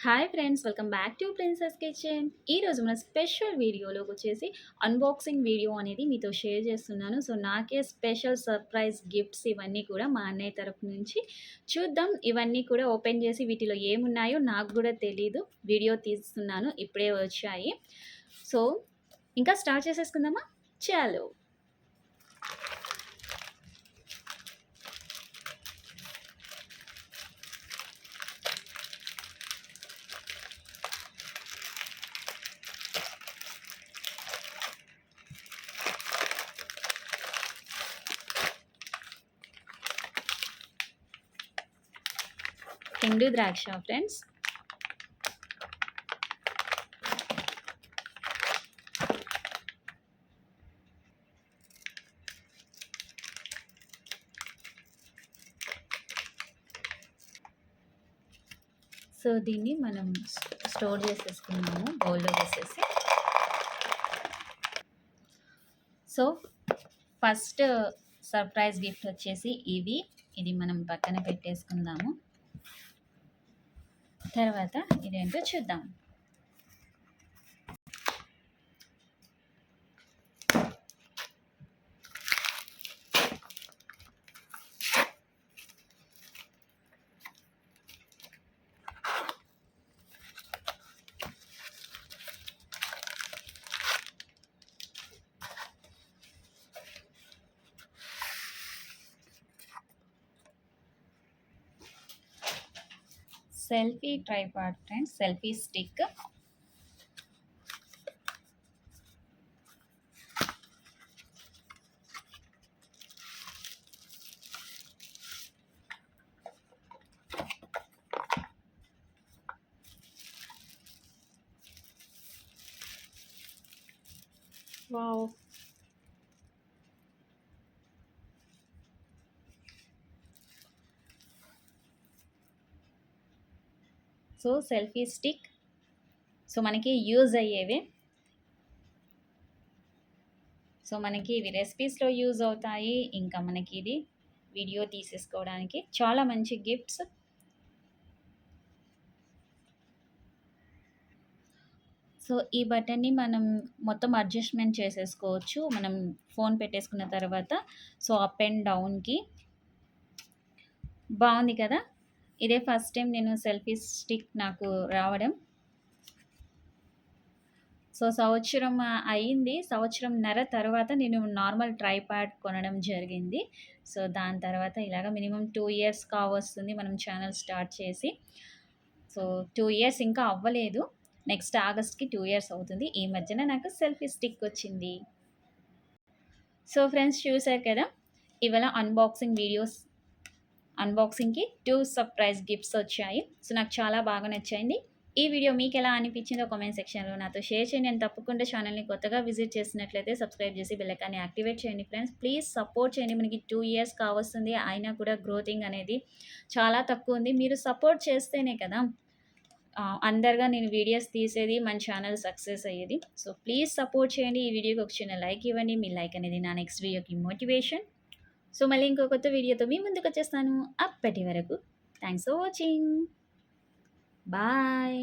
Hi friends, welcome back to princess kitchen. ఈరోజు మన special వీడియోలోకి వచ్చేసి అన్బాక్సింగ్ వీడియో అనేది మీతో షేర్ చేస్తున్నాను. సో నాకే స్పెషల్ సర్ప్రైజ్ గిఫ్ట్స్ ఇవన్నీ కూడా మా అన్నయ్య తరపు నుంచి. చూద్దాం, ఇవన్నీ కూడా ఓపెన్ చేసి వీటిలో ఏమున్నాయో నాకు కూడా తెలీదు. వీడియో తీస్తున్నాను, ఇప్పుడే వచ్చాయి. సో ఇంకా స్టార్ట్ చేసేసుకుందామా? చాలు. ఎండు ద్రాక్ష ఫ్రెండ్స్. సో దీన్ని మనం స్టోర్ చేసేసుకున్నాము బౌల్లో వేసేసి. సో ఫస్ట్ సర్ప్రైజ్ గిఫ్ట్ వచ్చేసి ఇది మనం పక్కన పెట్టేసుకుందాము. తర్వాత ఇదేంటో చూద్దాం. Selfie tripod friends, selfie stick. Wow, so selfie stick. So మనకి యూజ్ అయ్యేవి. సో మనకి ఇవి రెసిపీస్లో యూజ్ అవుతాయి. ఇంకా మనకి ఇది వీడియో తీసేసుకోవడానికి చాలా మంచి గిఫ్ట్స్. సో ఈ బటన్ని మనం మొత్తం అడ్జస్ట్మెంట్ చేసేసుకోవచ్చు మనం ఫోన్ పెట్టేసుకున్న తర్వాత. సో అప్ అండ్ డౌన్కి బాగుంది కదా. ఇదే ఫస్ట్ టైం నేను సెల్ఫీ స్టిక్ నాకు రావడం. సో సంవత్సరం అయింది, సంవత్సరంన్నర తర్వాత నేను నార్మల్ ట్రైపాడ్ కొనడం జరిగింది. సో దాని తర్వాత ఇలాగ మినిమం 2 ఇయర్స్ కావస్తుంది మనం ఛానల్ స్టార్ట్ చేసి. సో 2 ఇయర్స్ ఇంకా అవ్వలేదు, నెక్స్ట్ ఆగస్ట్కి 2 ఇయర్స్ అవుతుంది. ఈ మధ్యన నాకు సెల్ఫీ స్టిక్ వచ్చింది. సో ఫ్రెండ్స్, చూసారు కదా, ఇవాళ అన్బాక్సింగ్కి 2 సర్ప్రైజ్ గిఫ్ట్స్ వచ్చాయి. సో నాకు చాలా బాగా నచ్చాయింది. ఈ వీడియో మీకు ఎలా అనిపించిందో కామెంట్ సెక్షన్లో నాతో షేర్ చేయండి. నేను తప్పకుండా ఛానల్ని కొత్తగా విజిట్ చేసినట్లయితే సబ్స్క్రైబ్ చేసి బెల్ ఐకాన్ని యాక్టివేట్ చేయండి ఫ్రెండ్స్. ప్లీజ్ సపోర్ట్ చేయండి. మనకి 2 ఇయర్స్ కావస్తుంది, అయినా కూడా గ్రోతింగ్ అనేది చాలా తక్కువ ఉంది. మీరు సపోర్ట్ చేస్తేనే కదా అందరిగా నేను వీడియోస్ తీసేది, మన ఛానల్ సక్సెస్ అయ్యేది. సో ప్లీజ్ సపోర్ట్ చేయండి. ఈ వీడియోకి ఒక చిన్న లైక్ ఇవ్వండి. మీ లైక్ అనేది నా నెక్స్ట్ వీడియోకి మోటివేషన్. సో మళ్ళీ ఇంకో కొత్త వీడియోతో మీ ముందుకు వచ్చేస్తాను. అప్పటి వరకు థ్యాంక్స్ ఫర్ వాచింగ్. బాయ్.